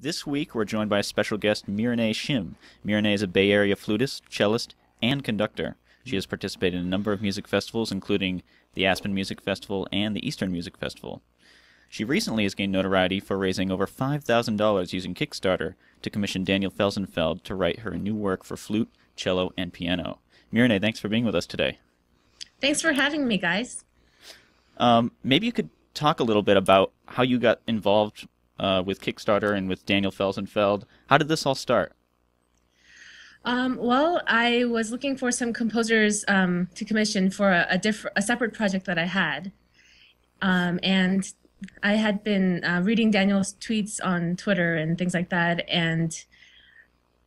This week, we're joined by a special guest, Meerenai Shim. Meerenai is a Bay Area flutist, cellist, and conductor. She has participated in a number of music festivals, including the Aspen Music Festival and the Eastern Music Festival. She recently has gained notoriety for raising over $5,000 using Kickstarter to commission Daniel Felsenfeld to write her new work for flute, cello, and piano. Meerenai, thanks for being with us today. Thanks for having me, guys. Maybe you could talk a little bit about how you got involved with Kickstarter and with Daniel Felsenfeld. How did this all start? Well, I was looking for some composers to commission for a separate project that I had. And I had been reading Daniel's tweets on Twitter and things like that. And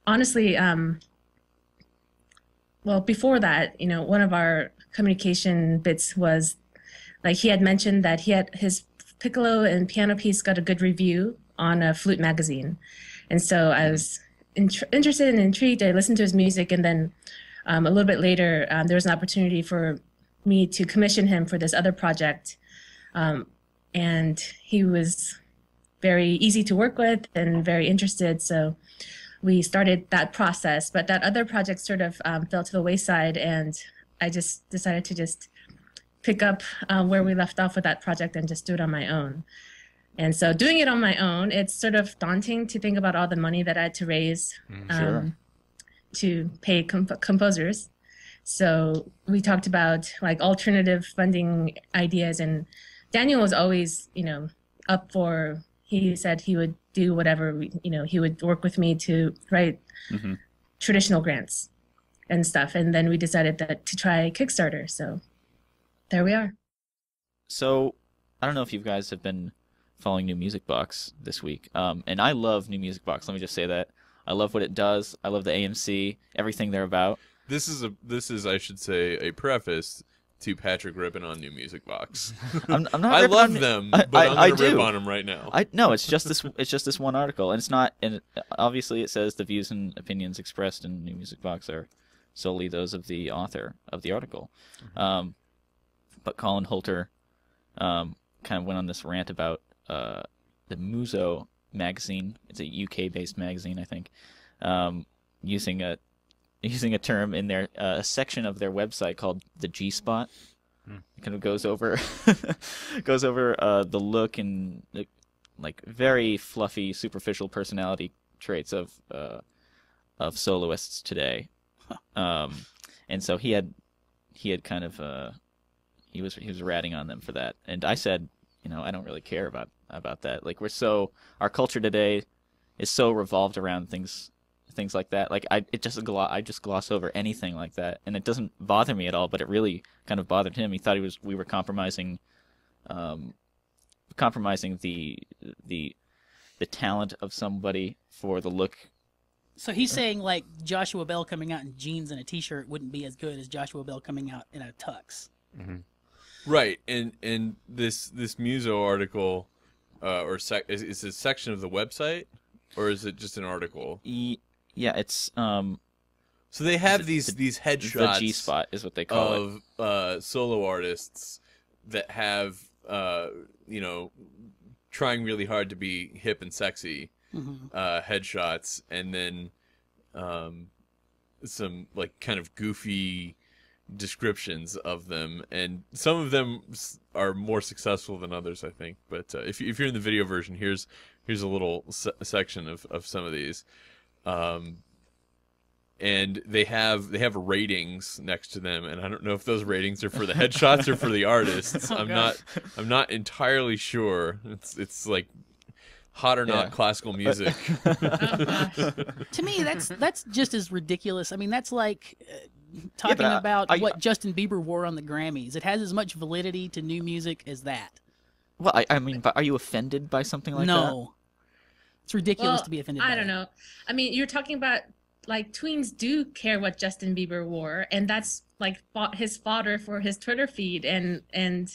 honestly, well, before that, one of our communication bits was like he had mentioned that he had his piccolo and piano piece got a good review on a flute magazine. And so I was interested and intrigued. I listened to his music, and then a little bit later, there was an opportunity for me to commission him for this other project. And he was very easy to work with and very interested. So we started that process, but that other project sort of fell to the wayside, and I just decided to just pick up where we left off with that project and just do it on my own. And so doing it on my own, it's sort of daunting to think about all the money that I had to raise to pay composers. So we talked about like alternative funding ideas, and Daniel was always, up for, he said he would do whatever, he would work with me to write traditional grants and stuff. And then we decided to try Kickstarter. So there we are. So I don't know if you guys have been following New Music Box this week. And I love New Music Box. Let me just say that. I love what it does. I love the AMC, everything they're about. This is I should say, a preface to Patrick ripping on New Music Box. I'm not I ripping love on, them, but I'm gonna rip on them right now. No, it's just this one article, and it's not. And obviously, it says the views and opinions expressed in New Music Box are solely those of the author of the article. But Colin Holter kind of went on this rant about the Muso magazine. It's a UK-based magazine, I think, using a term in their a section of their website called the G spot. It kind of goes over the look and like very fluffy, superficial personality traits of soloists today. And so he had kind of he was ratting on them for that, and I said, I don't really care about that. Like our culture today is so revolved around things like that. Like I just gloss over anything like that, and it doesn't bother me at all. But it really kind of bothered him. He thought we were compromising the talent of somebody for the look. So he's saying like Joshua Bell coming out in jeans and a t-shirt wouldn't be as good as Joshua Bell coming out in a tux. Right, and this Muso article, is it a section of the website, or is it just an article? Yeah, it's So they have these headshots. The G spot is what they call of solo artists that have trying really hard to be hip and sexy headshots, and then some like kind of goofy descriptions of them, and some of them are more successful than others, I think. But if you're in the video version, here's a little section of some of these, and they have ratings next to them, and I don't know if those ratings are for the headshots or for the artists. I'm not entirely sure. It's like hot or not classical music. To me, that's just as ridiculous. I mean, that's like talking about what Justin Bieber wore on the Grammys. It has as much validity to new music as that. Well, I mean, but are you offended by something like that? No. It's ridiculous to be offended by I don't know. I mean, you're talking about, like, tweens do care what Justin Bieber wore, and that's, like, his fodder for his Twitter feed, and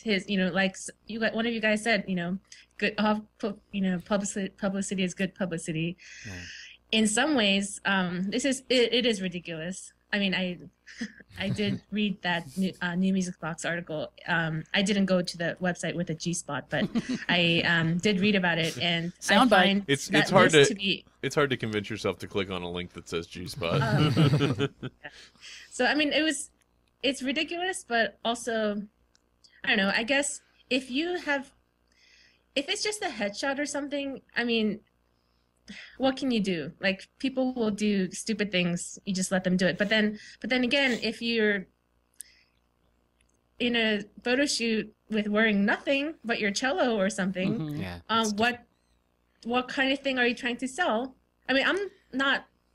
his, like, one of you guys said, good, publicity is good publicity. In some ways, it is ridiculous. I mean, I did read that new Music Box article. I didn't go to the website with a G spot, but I did read about it, and I find it's that hard list to be. It's hard to convince yourself to click on a link that says G spot. Yeah. So I mean, it's ridiculous, but also, I don't know. I guess if it's just a headshot or something, I mean, what can you do? Like, people will do stupid things. You just let them do it. But then again, if you're in a photo shoot with wearing nothing but your cello or something, what kind of thing are you trying to sell? I mean,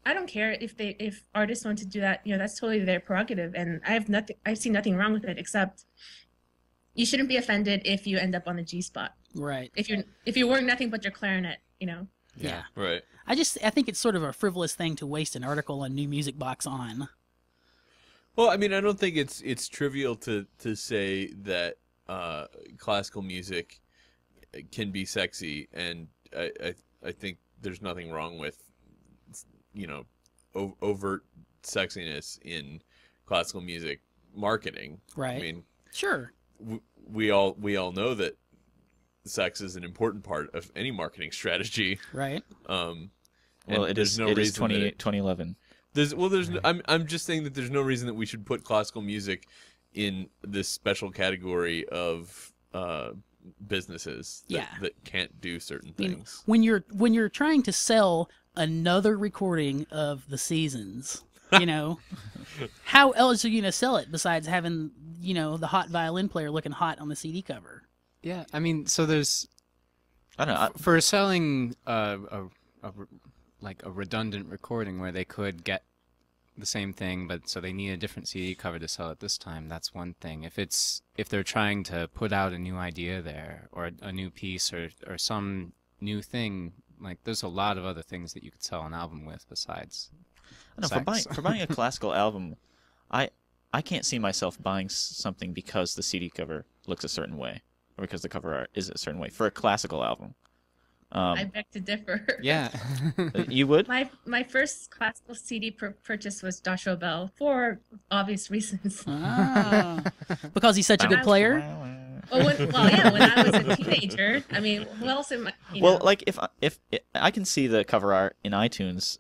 I don't care if artists want to do that. That's totally their prerogative, and I see nothing wrong with it, except you shouldn't be offended if you end up on the G spot. Right. If you're wearing nothing but your clarinet, Yeah. Right. I think it's sort of a frivolous thing to waste an article on New Music Box on. Well, I mean, I don't think it's trivial to say that classical music can be sexy, and I think there's nothing wrong with overt sexiness in classical music marketing. Right. I mean, sure. We all know that sex is an important part of any marketing strategy. Right. Well, it is 2011. I'm just saying that there's no reason that we should put classical music in this special category of businesses that can't do certain things. I mean, when you're trying to sell another recording of the Seasons, how else are you going to sell it besides having the hot violin player looking hot on the CD cover? Yeah, I mean, so there's, I don't know, for selling a redundant recording where they could get the same thing, but so they need a different CD cover to sell it this time. That's one thing. If they're trying to put out a new idea there, or a new piece, or some new thing, like there's a lot of other things that you could sell an album with besides. I don't know, for buying a classical album, I can't see myself buying something because the CD cover looks a certain way, or because the cover art is a certain way for a classical album. I beg to differ. Yeah. You would? My first classical CD purchase was Joshua Bell, for obvious reasons. Because he's such a good player? When I was a teenager. I mean, who else am I? Well, like if I can see the cover art in iTunes,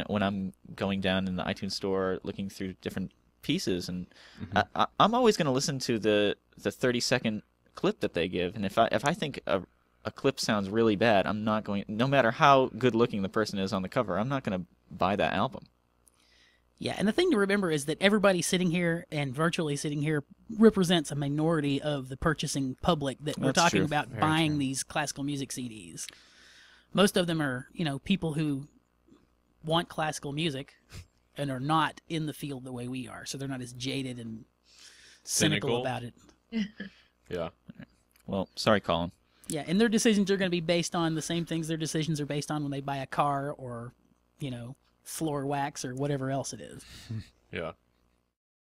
when I'm going down in the iTunes store looking through different pieces, and I'm always going to listen to the 30-second clip that they give, and if I think a clip sounds really bad, I'm not going, no matter how good looking the person is on the cover, I'm not going to buy that album. Yeah, and the thing to remember is that everybody sitting here and virtually sitting here represents a minority of the purchasing public that we're talking about buying these classical music CDs. Most of them are, people who want classical music and are not in the field the way we are, so they're not as jaded and cynical about it. Yeah. Well, sorry, Colin. Yeah, and their decisions are going to be based on the same things their decisions are based on when they buy a car or, floor wax or whatever else it is. Yeah.